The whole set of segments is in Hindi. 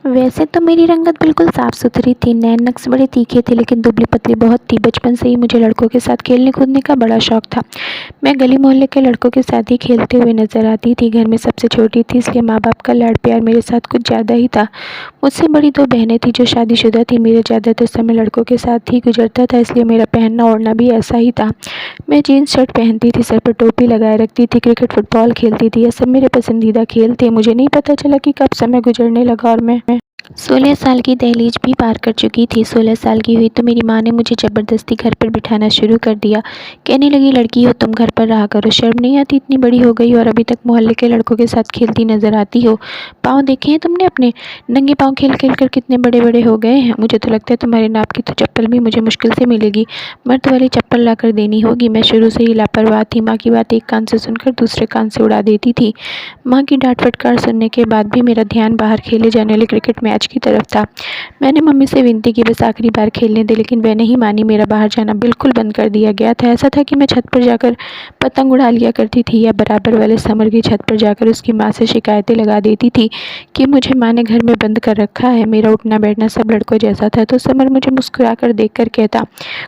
वैसे तो मेरी रंगत बिल्कुल साफ़ सुथरी थी, नैन नक्श बड़े तीखे थे लेकिन दुबली-पतली बहुत थी। बचपन से ही मुझे लड़कों के साथ खेलने-कूदने का बड़ा शौक था। मैं गली-मोहल्ले के लड़कों के साथ ही खेलते हुए नज़र आती थी। घर में सबसे छोटी थी इसलिए माँ-बाप का लाड-प्यार मेरे साथ कुछ ज़्यादा ही था। मुझसे बड़ी 2 बहनें थीं जो शादीशुदा थीं। मेरा ज़्यादातर समय लड़कों के साथ ही गुज़रता था इसलिए मेरा पहनना-ओढ़ना भी ऐसा ही था। मैं जीन्स शर्ट पहनती थी, सर पर टोपी लगाए रखती थी, क्रिकेट फुटबॉल खेलती थी। ये सब मेरे पसंदीदा खेल थे। मुझे नहीं पता चला कि कब समय गुजरने लगा और मैं 16 साल की दहलीज भी पार कर चुकी थी। 16 साल की हुई तो मेरी माँ ने मुझे ज़बरदस्ती घर पर बिठाना शुरू कर दिया। कहने लगी, लड़की हो तुम, घर पर रहा करो। शर्म नहीं आती, इतनी बड़ी हो गई और अभी तक मोहल्ले के लड़कों के साथ खेलती नज़र आती हो। पाँव देखे हैं तुमने अपने? नंगे पाँव खेल खेल कर कितने बड़े बड़े हो गए हैं। मुझे तो लगता है तुम्हारे नाप की तो चप्पल भी मुझे मुश्किल से मिलेगी। मर्द वाली चप्पल ला कर देनी होगी। मैं शुरू से ही लापरवाह थी। माँ की बात एक कान से सुनकर दूसरे कान से उड़ा देती थी। माँ की डांट फटकार सुनने के बाद भी मेरा ध्यान बाहर खेले जाने वाले क्रिकेट मैच की तरफ था। मैंने मम्मी से विनती की बस आखिरी बार खेलने दे, लेकिन वह नहीं मानी। मेरा बाहर जाना बिल्कुल बंद कर दिया गया था। ऐसा था कि मैं छत पर जाकर पतंग उड़ा लिया करती थी या बराबर वाले समर की छत पर जाकर उसकी माँ से शिकायतें लगा देती थी कि मुझे माँ ने घर में बंद कर रखा है। मेरा उठना बैठना सब लड़कों जैसा था तो समर मुझे मुस्कुरा कर देख कर कहता,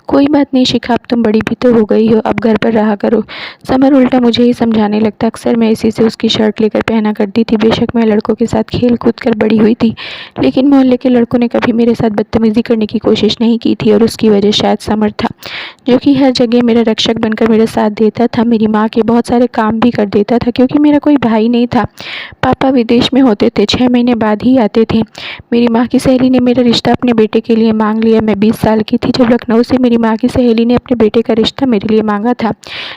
कोई बात नहीं शिखा, अब तुम बड़ी भी तो हो गई हो, अब घर पर रहा करो। समर उल्टा मुझे ही समझाने लगता। अक्सर मैं इसी से उसकी शर्ट लेकर पहना करती थी। बेशक मैं लड़कों के साथ खेल कूद कर बड़ी हुई थी, लेकिन मोहल्ले के लड़कों ने कभी मेरे साथ बदतमीज़ी करने की कोशिश नहीं की थी और उसकी वजह शायद समर था, जो कि हर जगह मेरा रक्षक बनकर मेरा साथ देता था। मेरी माँ के बहुत सारे काम भी कर देता था क्योंकि मेरा कोई भाई नहीं था। पापा विदेश में होते थे, 6 महीने बाद ही आते थे। मेरी माँ की सहेली ने मेरा रिश्ता अपने बेटे के लिए मांग लिया। मैं 20 साल की थी जब लखनऊ से मेरी माँ की सहेली ने अपने बेटे का रिश्ता मेरे लिए मांगा था,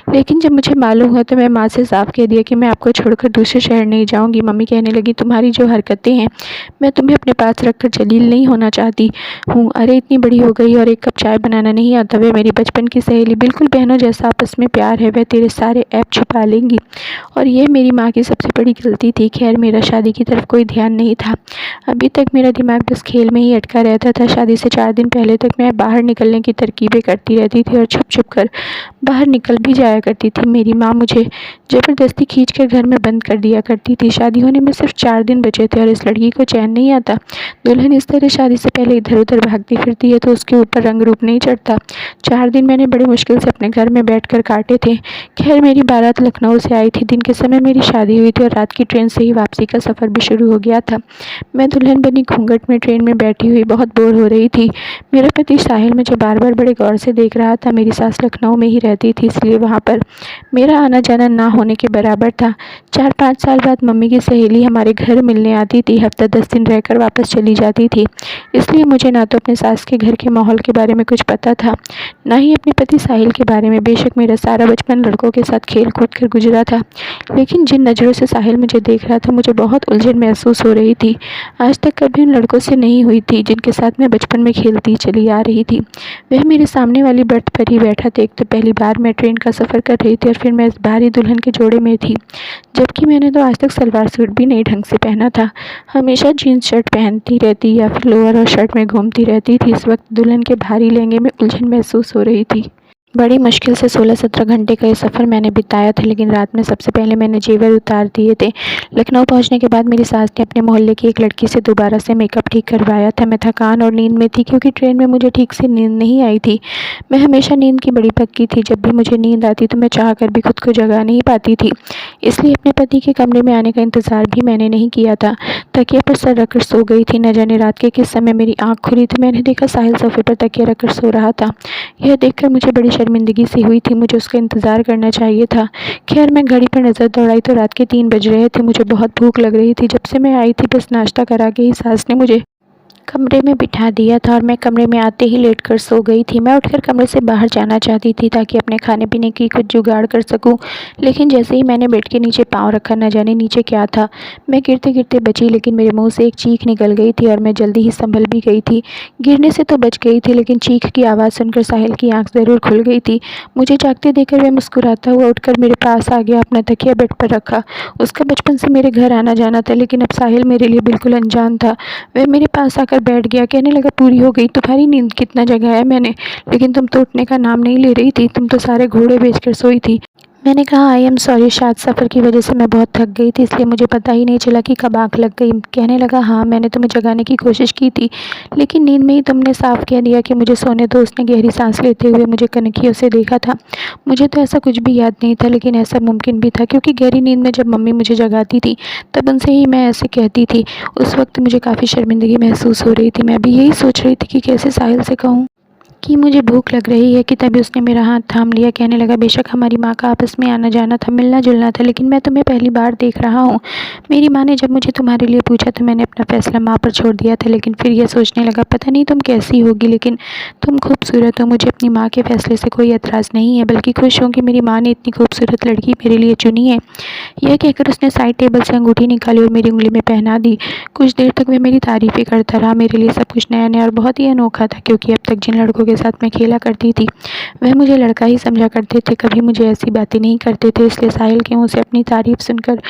लेकिन जब मुझे मालूम हुआ तो मैं माँ से साफ कह दिया कि मैं आपको छोड़कर दूसरे शहर नहीं जाऊँगी। मम्मी कहने लगी, तुम्हारी जो हरकतें हैं, मैं तुम्हें अपने पास रखकर जलील नहीं होना चाहती हूँ। अरे इतनी बड़ी हो गई और एक कप चाय बनाना नहीं आता। वह मेरी बचपन की सहेली, बिल्कुल बहनों जैसा आपस में प्यार है। वह तेरे सारे ऐब छुपा लेंगी और यह मेरी माँ की सबसे बड़ी गलती थी। खैर मेरा शादी की तरफ कोई ध्यान नहीं था। अभी तक मेरा दिमाग बस खेल में ही अटका रहता था। शादी से 4 दिन पहले तक मैं बाहर निकलने की तरकीबें करती रहती थी और छुप छुप कर बाहर निकल भी जाया करती थी। मेरी माँ मुझे ज़बरदस्ती खींचकर घर में बंद कर दिया करती थी। शादी होने में सिर्फ 4 दिन बचे थे और इस लड़की को चैन नहीं आता। दुल्हन इस तरह शादी से पहले इधर-उधर भागती फिरती है तो उसके ऊपर रंग रूप नहीं चढ़ता। 4 दिन मैंने बड़ी मुश्किल से अपने घर में बैठकर काटे थे। खैर मेरी बारात लखनऊ से आई थी। दिन के समय मेरी शादी हुई थी और रात की ट्रेन से ही वापसी का सफ़र भी शुरू हो गया था। मैं दुल्हन बनी घूंघट में ट्रेन में बैठी हुई बहुत बोर हो रही थी। मेरा पति साहिल मुझे बार-बार बड़े गौर से देख रहा था। मेरी सास लखनऊ में ही रहती थी इसलिए वहाँ पर मेरा आना-जाना ना होने के बराबर था। 4-5 साल बाद मम्मी की सहेली हमारे घर मिलने आती थी। हफ्ता 10 दिन रहकर वापस चली जाती थी। इसलिए मुझे ना तो अपने सास के घर के माहौल के बारे में कुछ पता था, ना ही अपने पति साहिल के बारे में। बेशक मेरा सारा बचपन लड़कों के साथ खेल कूद कर गुजरा था, लेकिन जिन नज़रों से साहिल मुझे देख रहा था मुझे बहुत उलझन महसूस हो रही थी। आज तक कभी उन लड़कों से नहीं हुई थी जिनके साथ मैं बचपन में खेलती चली आ रही थी। वह मेरे सामने वाली बर्थ पर ही बैठा था। एक तो पहली बार मैं ट्रेन का सफ़र कर रही थी और फिर मैं इस बाहरी दुल्हन के जोड़े में थी, जबकि मैंने तो आज तक सलवार सूट भी नहीं ढंग से पहना था। हमेशा जीन्स शर्ट पहनती रहती या फिर लोअर और शर्ट में घूमती रहती थी। इस वक्त दुल्हन के भारी लहंगे में उलझन महसूस हो रही थी। बड़ी मुश्किल से 16-17 घंटे का ये सफ़र मैंने बिताया था, लेकिन रात में सबसे पहले मैंने जेवर उतार दिए थे। लखनऊ पहुंचने के बाद मेरी सास ने अपने मोहल्ले की एक लड़की से दोबारा से मेकअप ठीक करवाया था। मैं थकान और नींद में थी क्योंकि ट्रेन में मुझे ठीक से नींद नहीं आई थी। मैं हमेशा नींद की बड़ी पक्की थी। जब भी मुझे नींद आती तो मैं चाह कर भी खुद को जगा नहीं पाती थी, इसलिए अपने पति के कमरे में आने का इंतज़ार भी मैंने नहीं किया था। तकिया पर सर रखकर सो गई थी। न जाने रात के किस समय मेरी आँख खुली तो मैंने देखा साहिल सोफे पर तकिया रखकर सो रहा था। यह देखकर मुझे बड़ी शर्मिंदगी सी हुई थी। मुझे उसका इंतज़ार करना चाहिए था। खैर मैं घड़ी पर नज़र दौड़ाई तो रात के 3 बज रहे थे। मुझे बहुत भूख लग रही थी। जब से मैं आई थी बस नाश्ता करा के ही सास ने मुझे कमरे में बिठा दिया था और मैं कमरे में आते ही लेटकर सो गई थी। मैं उठकर कमरे से बाहर जाना चाहती थी ताकि अपने खाने पीने की कुछ जुगाड़ कर सकूं, लेकिन जैसे ही मैंने बेड के नीचे पाँव रखा न जाने नीचे क्या था। मैं गिरते-गिरते बची, लेकिन मेरे मुंह से एक चीख निकल गई थी और मैं जल्दी ही संभल भी गई थी। गिरने से तो बच गई थी, लेकिन चीख की आवाज़ सुनकर साहिल की आँख ज़रूर खुल गई थी। मुझे जागते देखकर वह मुस्कुराता हुआ उठकर मेरे पास आ गया, अपना तकिया बेड पर रखा। उसका बचपन से मेरे घर आना जाना था, लेकिन अब साहिल मेरे लिए बिल्कुल अनजान था। वह मेरे पास आकर बैठ गया, कहने लगा, पूरी हो गई तुम्हारी नींद? कितना जगाया मैंने, लेकिन तुम तो उठने का नाम नहीं ले रही थी। तुम तो सारे घोड़े बेचकर सोई थी। मैंने कहा आई एम सॉरी, शायद सफ़र की वजह से मैं बहुत थक गई थी, इसलिए मुझे पता ही नहीं चला कि कब आँख लग गई। कहने लगा हाँ, मैंने तुम्हें जगाने की कोशिश की थी, लेकिन नींद में ही तुमने साफ कह दिया कि मुझे सोने दो। उसने गहरी सांस लेते हुए मुझे कनखियों से देखा था। मुझे तो ऐसा कुछ भी याद नहीं था, लेकिन ऐसा मुमकिन भी था, क्योंकि गहरी नींद में जब मम्मी मुझे जगाती थी तब उनसे ही मैं ऐसे कहती थी। उस वक्त मुझे काफ़ी शर्मिंदगी महसूस हो रही थी। मैं भी यही सोच रही थी कि कैसे साहिल से कहूँ कि मुझे भूख लग रही है, कि तभी उसने मेरा हाथ थाम लिया। कहने लगा बेशक हमारी माँ का आपस में आना जाना था, मिलना जुलना था, लेकिन मैं तुम्हें पहली बार देख रहा हूँ। मेरी माँ ने जब मुझे तुम्हारे लिए पूछा तो मैंने अपना फ़ैसला माँ पर छोड़ दिया था, लेकिन फिर यह सोचने लगा पता नहीं तुम कैसी होगी, लेकिन तुम खूबसूरत हो। मुझे अपनी माँ के फ़ैसले से कोई एतराज़ नहीं है, बल्कि खुश हूँ कि मेरी माँ ने इतनी खूबसूरत लड़की मेरे लिए चुनी है। यह कहकर उसने साइड टेबल से अंगूठी निकाली और मेरी उंगली में पहना दी। कुछ देर तक वह मेरी तारीफ़ें करता रहा। मेरे लिए सब कुछ नया नया और बहुत ही अनोखा था, क्योंकि अब तक जिन लड़कों के साथ मैं खेला करती थी वह मुझे लड़का ही समझा करते थे, कभी मुझे ऐसी बातें नहीं करते थे। इसलिए साहिल के मुँह से अपनी तारीफ़ सुनकर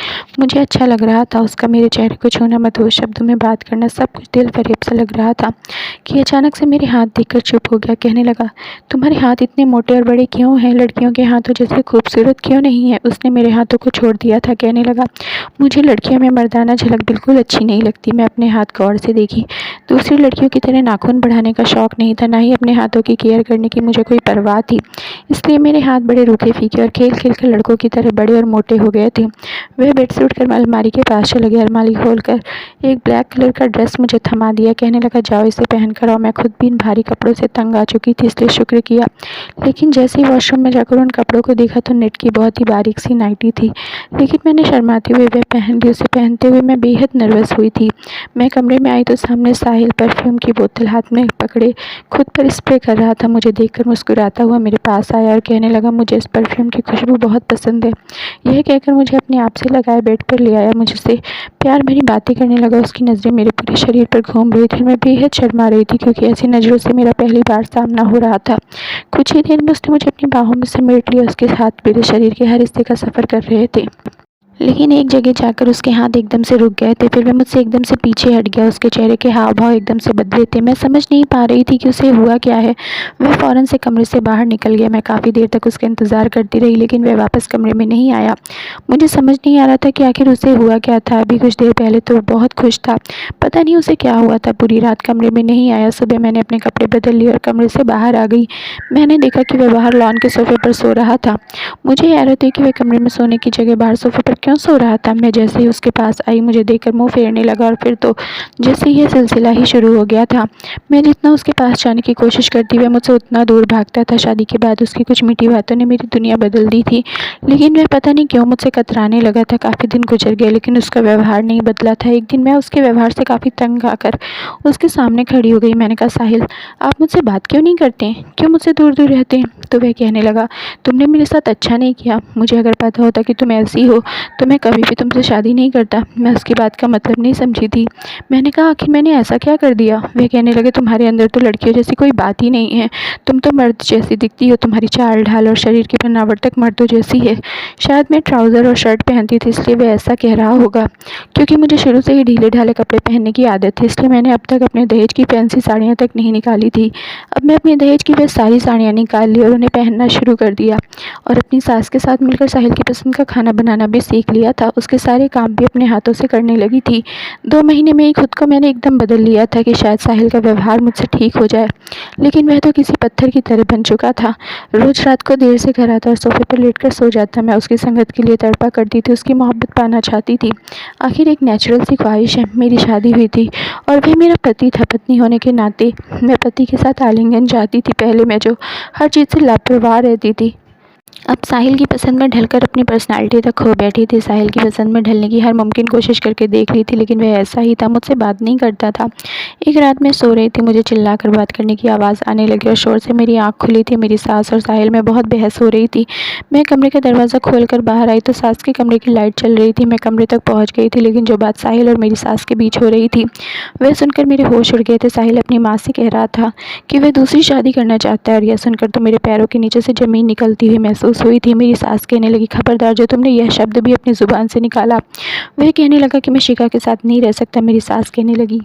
मुझे अच्छा लग रहा था। उसका मेरे चेहरे को छूना, मधुर शब्दों में बात करना, सब कुछ दिल फरेब सा लग रहा था कि अचानक से मेरे हाथ देखकर चुप हो गया। कहने लगा तुम्हारे हाथ इतने मोटे और बड़े क्यों हैं? लड़कियों के हाथों जैसे खूबसूरत क्यों नहीं है? उसने मेरे हाथों को छोड़ दिया था। कहने लगा मुझे लड़कियों में मर्दाना झलक बिल्कुल अच्छी नहीं लगती। मैं अपने हाथ गौर से देखी। दूसरी लड़कियों की तरह नाखून बढ़ाने का शौक़ नहीं था, ना ही अपने हाथों की केयर करने की मुझे कोई परवाह थी। इसलिए मेरे हाथ बड़े रूखे फीके और खेल खेल कर लड़कों की तरह बड़े और मोटे हो गए थे। वह बेड से उठकर अलमारी के पास चले गए। अलमारी खोलकर एक ब्लैक कलर का ड्रेस मुझे थमा दिया। कहने लगा जाओ इसे पहन कर आओ। मैं खुद भी इन भारी कपड़ों से तंग आ चुकी थी, इसलिए शुक्र किया। लेकिन जैसे ही वॉशरूम में जाकर उन कपड़ों को देखा तो नेट की बहुत ही बारीक सी नाइटी थी, लेकिन मैंने शर्माते हुए वह पहन ली। उसे पहनते हुए मैं बेहद नर्वस हुई थी। मैं कमरे में आई तो सामने साहिल परफ्यूम की बोतल हाथ में पकड़े खुद पर स्प्रे कर रहा था। मुझे देखकर मुस्कुराता हुआ मेरे पास आया और कहने लगा मुझे इस परफ्यूम की खुशबू बहुत पसंद है। यह कहकर मुझे अपने आप से लगाए बेड पर ले आया, मुझसे प्यार भरी बातें करने लगा। उसकी नज़रें मेरे पूरे शरीर पर घूम रही थी। मैं बेहद शर्मा रही थी, क्योंकि ऐसी नज़रों से मेरा पहली बार सामना हो रहा था। कुछ ही देर में उसने मुझे अपनी बाहों में समेट लिया। उसके हाथ मेरे शरीर के हर हिस्से का सफ़र कर रहे थे, लेकिन एक जगह जाकर उसके हाथ एकदम से रुक गए थे। फिर वह मुझसे एकदम से पीछे हट गया। उसके चेहरे के हाव भाव एकदम से बदले थे। मैं समझ नहीं पा रही थी कि उसे हुआ क्या है। वह फ़ौरन से कमरे से बाहर निकल गया। मैं काफ़ी देर तक उसका इंतज़ार करती रही, लेकिन वह वापस कमरे में नहीं आया। मुझे समझ नहीं आ रहा था कि आखिर उसे हुआ क्या था। अभी कुछ देर पहले तो बहुत खुश था, पता नहीं उसे क्या हुआ था। पूरी रात कमरे में नहीं आया। सुबह मैंने अपने कपड़े बदल लिए और कमरे से बाहर आ गई। मैंने देखा कि वह बाहर लॉन के सोफ़े पर सो रहा था। मुझे हैरत हुई कि वह कमरे में सोने की जगह बाहर सोफ़े पर क्यों सो रहा था। मैं जैसे ही उसके पास आई मुझे देखकर मुंह फेरने लगा, और फिर तो जैसे यह सिलसिला ही शुरू हो गया था। मैं जितना उसके पास जाने की कोशिश करती वह मुझसे उतना दूर भागता था। शादी के बाद उसकी कुछ मीठी बातों ने मेरी दुनिया बदल दी थी, लेकिन वह पता नहीं क्यों मुझसे कतराने लगा था। काफ़ी दिन गुजर गए, लेकिन उसका व्यवहार नहीं बदला था। एक दिन मैं उसके व्यवहार से काफ़ी तंग आकर उसके सामने खड़ी हो गई। मैंने कहा साहिल, आप मुझसे बात क्यों नहीं करते? क्यों मुझसे दूर दूर रहते हैं? तो वह कहने लगा तुमने मेरे साथ अच्छा नहीं किया। मुझे अगर पता होता कि तुम ऐसी हो तो मैं कभी भी तुमसे शादी नहीं करता। मैं उसकी बात का मतलब नहीं समझी थी। मैंने कहा आखिर मैंने ऐसा क्या कर दिया? वह कहने लगे तुम्हारे अंदर तो लड़कियों जैसी कोई बात ही नहीं है। तुम तो मर्द जैसी दिखती हो। तुम्हारी चाल ढाल और शरीर की बनावट तक मर्दों जैसी है। शायद मैं ट्राउज़र और शर्ट पहनती थी, इसलिए वह ऐसा कह रहा होगा, क्योंकि मुझे शुरू से ही ढीले ढाले कपड़े पहनने की आदत थी। इसलिए मैंने अब तक अपने दहेज की फैंसी साड़ियाँ तक नहीं निकाली थी। अब मैं अपने दहेज की वह सारी साड़ियाँ निकाल ली और उन्हें पहनना शुरू कर दिया, और अपनी सास के साथ मिलकर साहिल की पसंद का खाना बनाना भी सीख लिया था। उसके सारे काम भी अपने हाथों से करने लगी थी। 2 महीने में ही खुद को मैंने एकदम बदल लिया था कि शायद साहिल का व्यवहार मुझसे ठीक हो जाए, लेकिन वह तो किसी पत्थर की तरह बन चुका था। रोज़ रात को देर से घर आता और सोफे पर लेटकर सो जाता। मैं उसकी संगत के लिए तड़पा करती थी, उसकी मोहब्बत पाना चाहती थी। आखिर एक नेचुरल सी ख्वाहिश है। मेरी शादी हुई थी और वह मेरा पति था। पत्नी होने के नाते मैं पति के साथ आलिंगन चाहती थी। पहले मैं जो हर चीज़ से लापरवाह रहती थी, अब साहिल की पसंद में ढलकर अपनी पर्सनालिटी तक खो बैठी थी। साहिल की पसंद में ढलने की हर मुमकिन कोशिश करके देख ली थी, लेकिन वह ऐसा ही था, मुझसे बात नहीं करता था। एक रात मैं सो रही थी, मुझे चिल्लाकर बात करने की आवाज़ आने लगी और शोर से मेरी आँख खुली थी। मेरी सास और साहिल में बहुत बहस हो रही थी। मैं कमरे का दरवाज़ा खोलकर बाहर आई तो सास के कमरे की लाइट चल रही थी। मैं कमरे तक पहुँच गई थी, लेकिन जो बात साहिल और मेरी सास के बीच हो रही थी वह सुनकर मेरे होश उड़ गए थे। साहिल अपनी माँ से कह रहा था कि वह दूसरी शादी करना चाहता है, और यह सुनकर तो मेरे पैरों के नीचे से ज़मीन निकलती हुई महसूस हुई थी। मेरी सास कहने लगी खबरदार, जो तुमने यह शब्द भी अपनी ज़ुबान से निकाला। वह कहने लगा कि मैं शिखा के साथ नहीं रह सकता। मेरी सास कहने लगी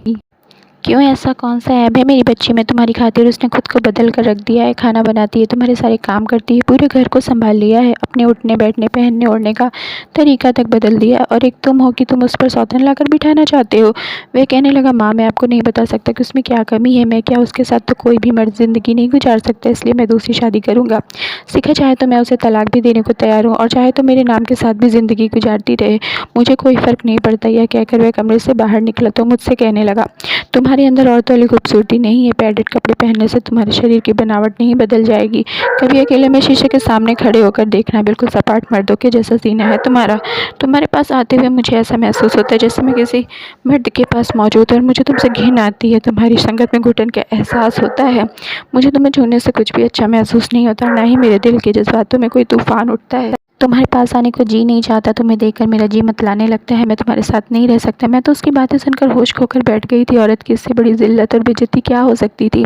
क्यों, ऐसा कौन सा ऐब है मेरी बच्ची में तुम्हारी खातिर? उसने खुद को बदल कर रख दिया है, खाना बनाती है, तुम्हारे सारे काम करती है, पूरे घर को संभाल लिया है, अपने उठने बैठने पहनने ओढ़ने का तरीका तक बदल दिया। और एक तुम हो कि तुम उस पर सौतन लाकर बिठाना चाहते हो। वह कहने लगा, माँ मैं आपको नहीं बता सकता कि उसमें क्या कमी है। मैं क्या, उसके साथ तो कोई भी मर्द ज़िंदगी नहीं गुजार सकता, इसलिए मैं दूसरी शादी करूँगा। सीखा, चाहे तो मैं उसे तलाक भी देने को तैयार हूँ और चाहे तो मेरे नाम के साथ भी ज़िंदगी गुजारती रहे, मुझे कोई फ़र्क नहीं पड़ता। यह कहकर वह कमरे से बाहर निकला तो मुझसे कहने लगा, तुम्हारे अंदर औरतों वाली खूबसूरती नहीं है। पैडेड कपड़े पहनने से तुम्हारे शरीर की बनावट नहीं बदल जाएगी। कभी अकेले में शीशे के सामने खड़े होकर देखना, बिल्कुल सपाट मर्दों के जैसा सीना है तुम्हारा। तुम्हारे पास आते हुए मुझे ऐसा महसूस होता है जैसे मैं किसी मर्द के पास मौजूद हूँ और मुझे तुमसे घिन आती है। तुम्हारी संगत में घुटन का एहसास होता है। मुझे तुम्हें छूने से कुछ भी अच्छा महसूस नहीं होता, ना ही मेरे दिल के जज्बातों में कोई तूफान उठता है। तुम्हारे पास आने को जी नहीं चाहता, तुम्हें देखकर मेरा जी मतलाने लगता है। मैं तुम्हारे साथ नहीं रह सकता। मैं तो उसकी बातें सुनकर होश खोकर बैठ गई थी। औरत की इससे बड़ी जिल्लत और बेइज्जती क्या हो सकती थी।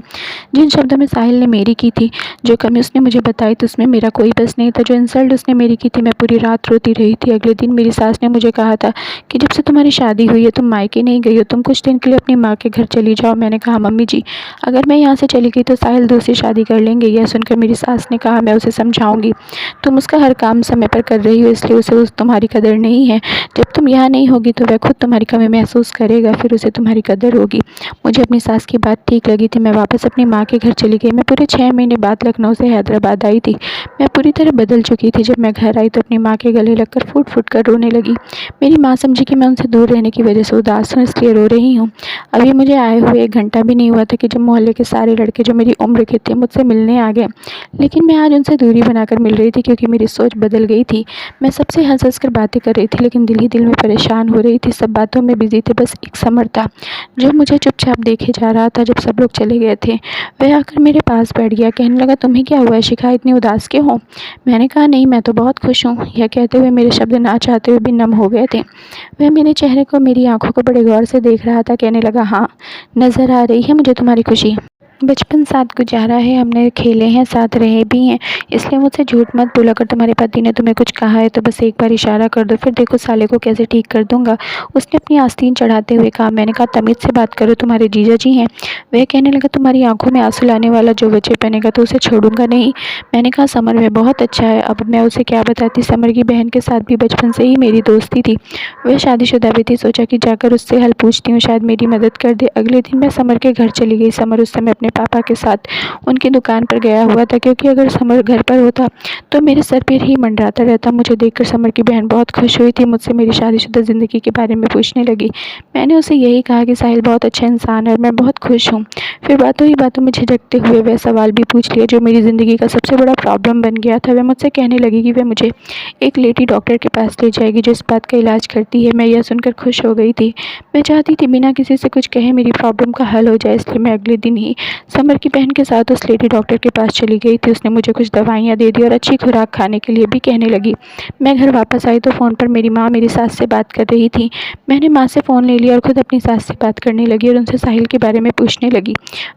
जिन शब्दों में साहिल ने मेरी की थी, जो कमी उसने मुझे बताई थी, उसमें मेरा कोई बस नहीं था। जो इंसल्ट उसने मेरी की थी, मैं पूरी रात रोती रही थी। अगले दिन मेरी सास ने मुझे कहा था कि जब से तुम्हारी शादी हुई है तुम मायके नहीं गई हो, तुम कुछ दिन के लिए अपनी माँ के घर चली जाओ। मैंने कहा, मम्मी जी अगर मैं यहाँ से चली गई तो साहिल दूसरी शादी कर लेंगे। यह सुनकर मेरी सास ने कहा, मैं उसे समझाऊंगी। तुम उसका हर काम समय पर कर रही हो, इसलिए उसे तुम्हारी कदर नहीं है। जब तुम यहाँ नहीं होगी तो वह खुद तुम्हारी कमी महसूस करेगा, फिर उसे तुम्हारी कदर होगी। मुझे अपनी सास की बात ठीक लगी थी। मैं वापस अपनी माँ के घर चली गई। मैं पूरे 6 महीने बाद लखनऊ से हैदराबाद आई थी। मैं पूरी तरह बदल चुकी थी। जब मैं घर आई तो अपनी माँ के गले लगकर फूट फूट कर रोने लगी। मेरी माँ समझी कि मैं उनसे दूर रहने की वजह से उदास हूँ, इसलिए रो रही हूँ। अभी मुझे आए हुए 1 घंटा भी नहीं हुआ था कि जब मोहल्ले के सारे लड़के जो मेरी उम्र के थे मुझसे मिलने आ गए। लेकिन मैं आज उनसे दूरी बनाकर मिल रही थी, क्योंकि मेरी सोच बदल गई थी। मैं सबसे हंस-हंस कर बातें कर रही थी, लेकिन दिल ही दिल में परेशान हो रही थी। सब बातों में बिज़ी थे, बस एक समर था जो मुझे चुपचाप देखे जा रहा था। जब सब लोग चले गए थे, वह आकर मेरे पास बैठ गया। कहने लगा, तुम्हें क्या हुआ है शिखा, इतनी उदास क्यों हो? मैंने कहा, नहीं मैं तो बहुत खुश हूँ। यह कहते हुए मेरे शब्द ना चाहते हुए भी नम हो गए थे। वह मेरे चेहरे को, मेरी आंखों को बड़े गौर से देख रहा था। कहने लगा, हाँ नज़र आ रही है मुझे तुम्हारी खुशी। बचपन साथ गुजारा है, हमने खेले हैं, साथ रहे भी हैं, इसलिए मुझसे झूठ मत बोला कर। तुम्हारे पति ने तुम्हें कुछ कहा है तो बस एक बार इशारा कर दो, फिर देखो साले को कैसे ठीक कर दूंगा। उसने अपनी आस्तीन चढ़ाते हुए कहा। मैंने कहा, तमीज़ से बात करो, तुम्हारे जीजा जी हैं। वह कहने लगा, तुम्हारी आंखों में आंसू लाने वाला जो बच्चे बनेगा तो उसे छोड़ूंगा नहीं। मैंने कहा, समर वह बहुत अच्छा है। अब मैं उसे क्या बताती, समर की बहन के साथ भी बचपन से ही मेरी दोस्ती थी। वह शादीशुदा भी थी। सोचा कि जाकर उससे हाल पूछती हूँ, शायद मेरी मदद कर दे। अगले दिन मैं समर के घर चली गई। समर उस समय अपने पापा के साथ उनकी दुकान पर गया हुआ था, क्योंकि अगर समर घर पर होता तो मेरे सर पर ही मंडराता रहता। मुझे देखकर समर की बहन बहुत खुश हुई थी, मुझसे मेरी शादीशुदा ज़िंदगी के बारे में पूछने लगी। मैंने उसे यही कहा कि साहिल बहुत अच्छा इंसान है और मैं बहुत खुश हूँ। फिर बातों ही बातों में झिझकते हुए वह सवाल भी पूछ लिया जो मेरी ज़िंदगी का सबसे बड़ा प्रॉब्लम बन गया था। वह मुझसे कहने लगी कि वह मुझे एक लेडी डॉक्टर के पास ले जाएगी जो इस बात का इलाज करती है। मैं यह सुनकर खुश हो गई थी। मैं चाहती थी बिना किसी से कुछ कहे मेरी प्रॉब्लम का हल हो जाए, इसलिए मैं अगले दिन ही समर की बहन के साथ उस लेडी डॉक्टर के पास चली गई थी। उसने मुझे कुछ दवाइयाँ दे दी और अच्छी खुराक खाने के लिए भी कहने लगी। मैं घर वापस आई तो फ़ोन पर मेरी माँ मेरी सास से बात कर रही थी। मैंने माँ से फ़ोन ले लिया और ख़ुद अपनी सास से बात करने लगी और उनसे साहिल के बारे में पूछने लगी।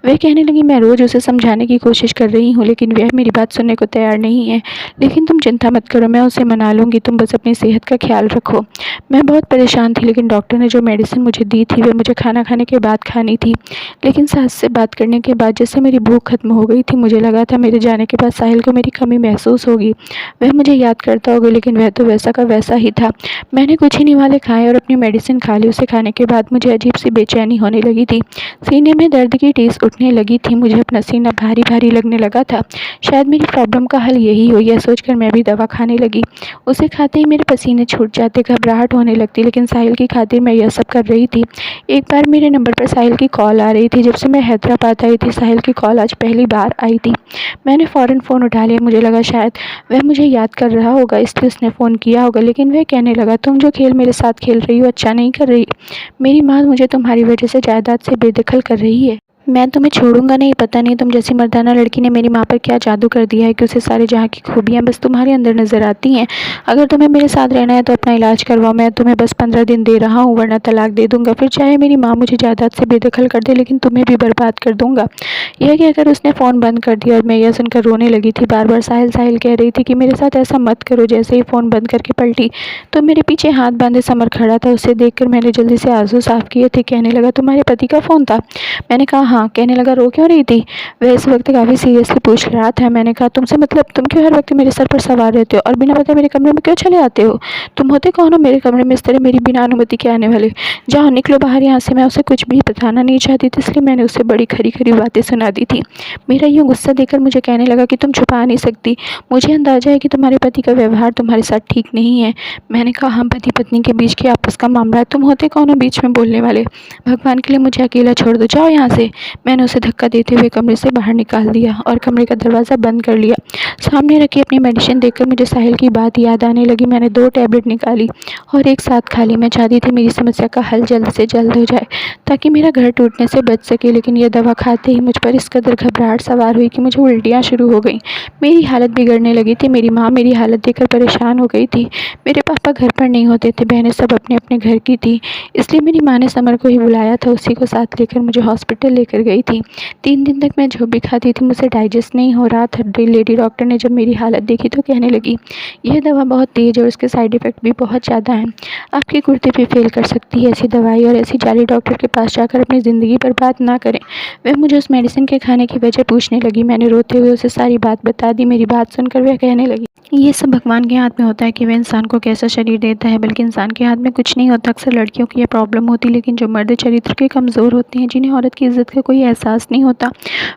वह कहने लगी, मैं रोज़ उसे समझाने की कोशिश कर रही हूँ, लेकिन वह मेरी बात सुनने को तैयार नहीं है। लेकिन तुम चिंता मत करो, मैं उसे मना लूँगी, तुम बस अपनी सेहत का ख्याल रखो। मैं बहुत परेशान थी, लेकिन डॉक्टर ने जो मेडिसिन मुझे दी थी वह मुझे खाना खाने के बाद खानी थी। लेकिन सास से बात करने के बाद जैसे मेरी भूख खत्म हो गई थी। मुझे लगा था मेरे जाने के बाद साहिल को मेरी कमी महसूस होगी, वह मुझे याद करता होगा, लेकिन वह तो वैसा का वैसा ही था। मैंने कुछ ही निवाले खाए और अपनी मेडिसिन खा ली। उसे खाने के बाद मुझे अजीब सी बेचैनी होने लगी थी। सीने में दर्द की टीस उठने लगी थी। मुझे अपना सीना भारी भारी लगने लगा था। शायद मेरी प्रॉब्लम का हल यही हो, यह सोचकर मैं भी दवा खाने लगी। उसे खाते ही मेरे पसीने छूट जाते, घबराहट होने लगती, लेकिन साहिल की खातिर मैं यह सब कर रही थी। एक बार मेरे नंबर पर साहिल की कॉल आ रही थी। जब से मैं हैदराबाद आई थी साहिल की कॉल आज पहली बार आई थी। मैंने फ़ौरन फ़ोन उठा लिया। मुझे लगा शायद वह मुझे याद कर रहा होगा, इसलिए उसने फ़ोन किया होगा। लेकिन वह कहने लगा, तुम जो खेल मेरे साथ खेल रही हो अच्छा नहीं कर रही। मेरी माँ मुझे तुम्हारी वजह से जायदाद से बेदखल कर रही है। मैं तुम्हें छोड़ूंगा नहीं। पता नहीं तुम जैसी मर्दाना लड़की ने मेरी माँ पर क्या जादू कर दिया है कि उसे सारे जहाँ की खूबियाँ बस तुम्हारे अंदर नजर आती हैं। अगर तुम्हें मेरे साथ रहना है तो अपना इलाज करवाओ। मैं तुम्हें बस 15 दिन दे रहा हूँ, वरना तलाक दे दूंगा। फिर चाहे मेरी माँ मुझे जायदाद से बेदखल कर दे, लेकिन तुम्हें भी बर्बाद कर दूंगा। यह कहकर उसने फ़ोन बंद कर दिया और मैं यह सुनकर रोने लगी थी। बार बार साहिल साहिल कह रही थी कि मेरे साथ ऐसा मत करो। जैसे ही फ़ोन बंद करके पलटी तो मेरे पीछे हाथ बांधे समर खड़ा था। उसे देखकर मैंने जल्दी से आंसू साफ किए थे। कहने लगा, तुम्हारे पति का फ़ोन था? मैंने कहा हाँ। कहने लगा, रो क्यों रही थी? वह इस वक्त काफ़ी सीरियसली पूछ रहा था। मैंने कहा, तुमसे मतलब तुम क्यों हर वक्त मेरे सर पर सवार रहते हो और बिना बताए मेरे कमरे में क्यों चले आते हो? तुम होते कौन हो मेरे कमरे में इस तरह मेरी बिना अनुमति के आने वाले? जाओ निकलो बाहर यहाँ से। मैं उसे कुछ भी बताना नहीं चाहती थी, इसलिए मैंने उसे बड़ी खरी खरी बातें सुना दी थी। मेरा यूँ गुस्सा देखकर मुझे कहने लगा कि तुम छुपा नहीं सकती। मुझे अंदाजा है कि तुम्हारे पति का व्यवहार तुम्हारे साथ ठीक नहीं है। मैंने कहा, हम पति पत्नी के बीच की आपस का मामला है, तुम होते कौन हो बीच में बोलने वाले? भगवान के लिए मुझे अकेला छोड़ दो, जाओ यहाँ से। मैंने उसे धक्का देते हुए कमरे से बाहर निकाल दिया और कमरे का दरवाज़ा बंद कर लिया। सामने रखी अपनी मेडिसिन देखकर मुझे साहिल की बात याद आने लगी। मैंने 2 टैबलेट निकाली और एक साथ खा ली। मैं चाहती थी मेरी समस्या का हल जल्द से जल्द हो जाए ताकि मेरा घर टूटने से बच सके, लेकिन यह दवा खाते ही मुझ पर इस कदर घबराहट सवार हुई कि मुझे उल्टियाँ शुरू हो गईं। मेरी हालत बिगड़ने लगी थी। मेरी माँ मेरी हालत देखकर परेशान हो गई थी। मेरे पापा घर पर नहीं होते थे, बहनें सब अपने अपने घर की थी, इसलिए मेरी माँ ने समर को ही बुलाया था। उसी को साथ लेकर मुझे हॉस्पिटल लेकर गई थी। 3 दिन तक मैं जो भी खाती थी मुझसे डाइजेस्ट नहीं हो रहा था। लेडी डॉक्टर ने जब मेरी हालत देखी तो कहने लगी, यह दवा बहुत तेज़ है और इसके साइड इफ़ेक्ट भी बहुत ज़्यादा हैं। आपकी गुर्दे भी फेल कर सकती है। ऐसी दवाई और ऐसी जाली डॉक्टर के पास जाकर अपनी ज़िंदगी बर्बाद ना करें। वह मुझे उस मेडिसिन के खाने की वजह पूछने लगी। मैंने रोते हुए उसे सारी बात बता दी। मेरी बात सुनकर वह कहने लगी, ये सब भगवान के हाथ में होता है कि वह इंसान को कैसा शरीर देता है, बल्कि इंसान के हाथ में कुछ नहीं होता। अक्सर लड़कियों की यह प्रॉब्लम होती है, लेकिन जो मर्द चरित्र के कमज़ोर होते हैं, जिन्हें औरत की इज्जत का कोई एहसास नहीं होता,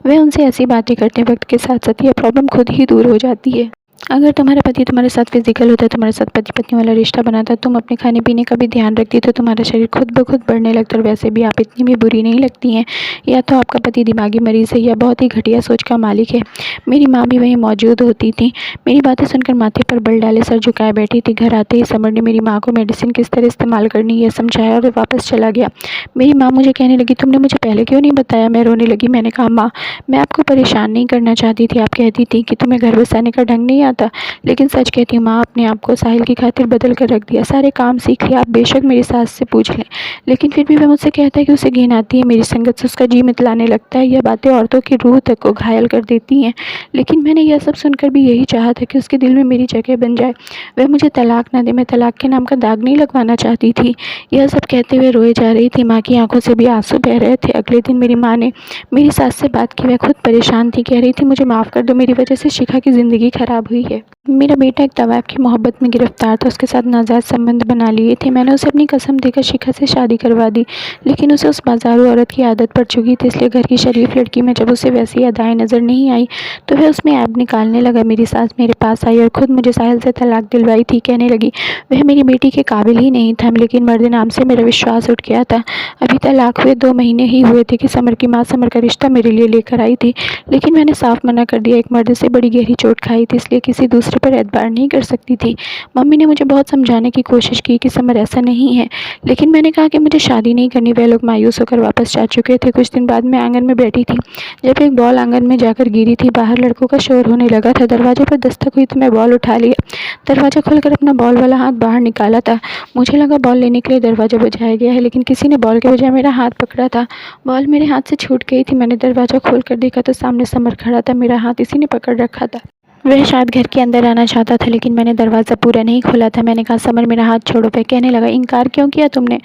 वह उनसे ऐसी बातें करते वक्त के साथ साथ यह प्रॉब्लम खुद ही दूर हो जाती है। अगर तुम्हारा पति तुम्हारे साथ फिजिकल होता है, तुम्हारे साथ पति पत्नी वाला रिश्ता बनाता, तुम अपने खाने पीने का भी ध्यान रखती तो तुम्हारा शरीर खुद ब खुद बढ़ने लगता। और वैसे भी आप इतनी भी बुरी नहीं लगती हैं। या तो आपका पति दिमागी मरीज़ है या बहुत ही घटिया सोच का मालिक है। मेरी माँ भी वहीं मौजूद होती थी। मेरी बातें सुनकर माथे पर बल डाले सर झुकाए बैठी थी। घर आते ही समर ने मेरी माँ को मेडिसिन किस तरह इस्तेमाल करनी है समझाया और वापस चला गया। मेरी माँ मुझे कहने लगी, तुमने मुझे पहले क्यों नहीं बताया? मैं रोने लगी। मैंने कहा, माँ मैं आपको परेशान नहीं करना चाहती थी। आप कहती थी कि तुम्हें घर बसाने का ढंग नहीं आता, लेकिन सच कहती हूँ माँ, अपने आप को साहिल की खातिर बदल कर रख दिया। सारे काम सीख लिया। आप बेशक मेरी सास से पूछ लें, लेकिन फिर भी वह मुझसे कहता है कि उसे घिन आती है। मेरी संगत से उसका जी मितलाने लगता है। यह बातें औरतों की रूह तक को घायल कर देती हैं। लेकिन मैंने यह सब सुनकर भी यही चाहा था कि उसके दिल में मेरी जगह बन जाए, वह मुझे तलाक ना दे। मैं तलाक के नाम का दाग नहीं लगवाना चाहती थी। यह सब कहते हुए रोए जा रही थी। माँ की आंखों से भी आंसू बह रहे थे। अगले दिन मेरी माँ ने मेरी सास से बात की। वह खुद परेशान थी। कह रही थी, मुझे माफ़ कर दो, मेरी वजह से शिखा की ज़िंदगी खराब हुई है। मेरा बेटा एक तवायफ की मोहब्बत में गिरफ्तार था। उसके साथ नाजायज़ संबंध बना लिए थे। मैंने उसे अपनी कसम देकर शिखा से शादी करवा दी, लेकिन उसे उस बाजारू औरत की आदत पड़ चुकी थी। इसलिए घर की शरीफ लड़की में जब उसे वैसी अदाएँ नज़र नहीं आई तो वह उसमें ऐब निकालने लगा। मेरी सास मेरे पास आई और ख़ुद मुझे साहिल से तलाक दिलवाई थी। कहने लगी, वह मेरी बेटी के काबिल ही नहीं था, लेकिन मर्द नाम से मेरा विश्वास उठ गया था। अभी तलाक हुए 2 महीने ही हुए थे कि समर की माँ समर का रिश्ता मेरे लिए लेकर आई थी, लेकिन मैंने साफ मना कर दिया। एक मर्द से बड़ी गहरी चोट खाई थी, इसलिए किसी दूसरे पर एतबार नहीं कर सकती थी। मम्मी ने मुझे बहुत समझाने की कोशिश की कि समर ऐसा नहीं है, लेकिन मैंने कहा कि मुझे शादी नहीं करनी। वह लोग मायूस होकर वापस जा चुके थे। कुछ दिन बाद मैं आंगन में बैठी थी जब एक बॉल आंगन में जाकर गिरी थी। बाहर लड़कों का शोर होने लगा था। दरवाजे पर दस्तक हुई तो मैं बॉल उठा लिया। दरवाज़ा खोलकर अपना बॉल वाला हाथ बाहर निकाला था। मुझे लगा बॉल लेने के लिए दरवाज़ा बजाया गया है, लेकिन किसी ने बॉल के बजाय मेरा हाथ पकड़ा था। बॉल मेरे हाथ से छूट गई थी। मैंने दरवाज़ा खोलकर देखा तो सामने समर खड़ा था। मेरा हाथ इसी ने पकड़ रखा था। वह शायद घर के अंदर आना चाहता था, लेकिन मैंने दरवाज़ा पूरा नहीं खोला था। मैंने कहा, समर मेरा हाथ छोड़ो। वह कहने लगा, इनकार क्यों किया तुमने?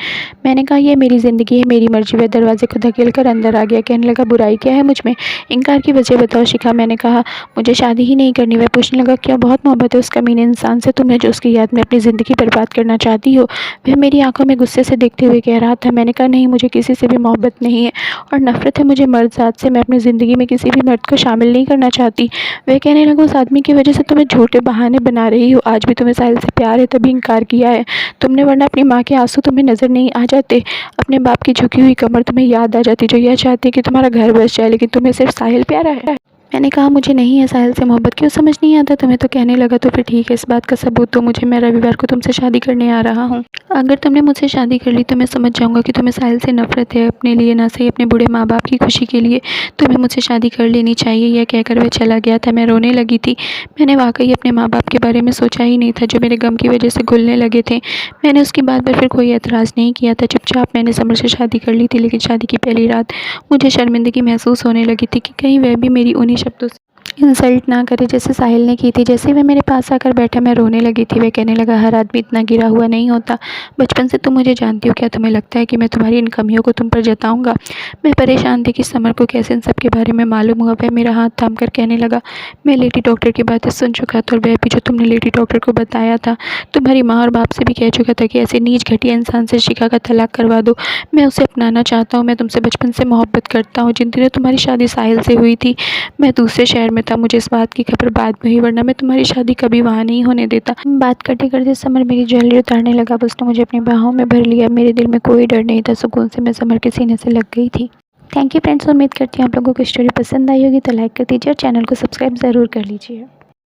मैंने कहा, यह मेरी ज़िंदगी है, मेरी मर्जी। वह दरवाजे को धकेल कर अंदर आ गया। कहने लगा, बुराई क्या है मुझ में? इनकार की वजह बताओ शिखा। मैंने कहा, मुझे शादी ही नहीं करनी। वह पूछने लगा, क्यों? बहुत मोहब्बत है उस कमीने इंसान से तुम्हें, जो उसकी याद में अपनी ज़िंदगी बर्बाद करना चाहती हो। वह मेरी आंखों में गुस्से से देखते हुए कह रहा था। मैंने कहा, नहीं, मुझे किसी से भी मोहब्बत नहीं है और नफ़रत है मुझे मर्द ज़ात से। मैं अपनी ज़िंदगी में किसी भी मर्द को शामिल नहीं करना चाहती। वह कहने लगा, उस आदमी की वजह से तुम्हें झूठे बहाने बना रही हो। आज भी तुम्हें साहिल से प्यार है, तभी इनकार किया है तुमने, वरना अपनी माँ के आंसू तुम्हें नज़र नहीं आ जाते? अपने बाप की झुकी हुई कमर तुम्हें याद आ जाती, जो यह चाहती है कि तुम्हारा घर बस जाए, लेकिन तुम्हें सिर्फ साहिल प्यारा है। मैंने कहा मुझे नहीं है साहिल से मोहब्बत, क्यों समझ नहीं आता तुम्हें? तो कहने लगा तो फिर ठीक है, इस बात का सबूत दो मुझे, मैं रविवार को तुमसे शादी करने आ रहा हूँ। अगर तुमने मुझसे शादी कर ली तो मैं समझ जाऊँगा कि तुम्हें साहिल से नफ़रत है, अपने लिए ना सही अपने बूढ़े माँ बाप की खुशी के लिए तुम्हें मुझसे शादी कर लेनी चाहिए। यह कहकर वह चला गया था। मैं रोने लगी थी। मैंने वाक़ई अपने माँ बाप के बारे में सोचा ही नहीं था, जो मेरे गम की वजह से घुलने लगे थे। मैंने उसकी बात पर फिर कोई एतराज़ नहीं किया था। चुपचाप मैंने समर से शादी कर ली थी, लेकिन शादी की पहली रात मुझे शर्मिंदगी महसूस होने लगी थी कि कहीं वह भी मेरी उन्हीं शब्दों से इंसल्ट ना करे जैसे साहिल ने की थी। जैसे ही वह मेरे पास आकर बैठा, मैं रोने लगी थी। वह कहने लगा, हर आदमी इतना गिरा हुआ नहीं होता। बचपन से तुम मुझे जानती हो, क्या तुम्हें लगता है कि मैं तुम्हारी इन कमियों को तुम पर जताऊँगा? मैं परेशान थी कि समर को कैसे इन सब के बारे में मालूम हुआ। वह मेरा हाथ थाम कर कहने लगा, मैं लेडी डॉक्टर की बातें सुन चुका था, और वह भी जो तुमने लेडी डॉक्टर को बताया था। तुम्हारी माँ और बाप से भी कह चुका था कि ऐसे नीच घटिया इंसान से शिखा का तलाक करवा दो। मैं उसे अपनाना चाहता हूँ। मैं तुमसे बचपन से मोहब्बत करता हूँ। जिन दिनों तुम्हारी शादी साहिल से हुई थी, मैं दूसरे शहर में था। मुझे इस बात की खबर बाद में हुई, वरना मैं तुम्हारी शादी कभी वहाँ नहीं होने देता। बात करते करते समर मेरी ज्वेलरी उतारने लगा। अब उसने मुझे अपनी बाहों में भर लिया। मेरे दिल में कोई डर नहीं था। सुकून से मैं समर के सीने से लग गई थी। Thank you friends. उम्मीद करती हूँ आप लोगों को स्टोरी पसंद आई होगी, तो लाइक कर दीजिए और चैनल को सब्सक्राइब ज़रूर कर लीजिए।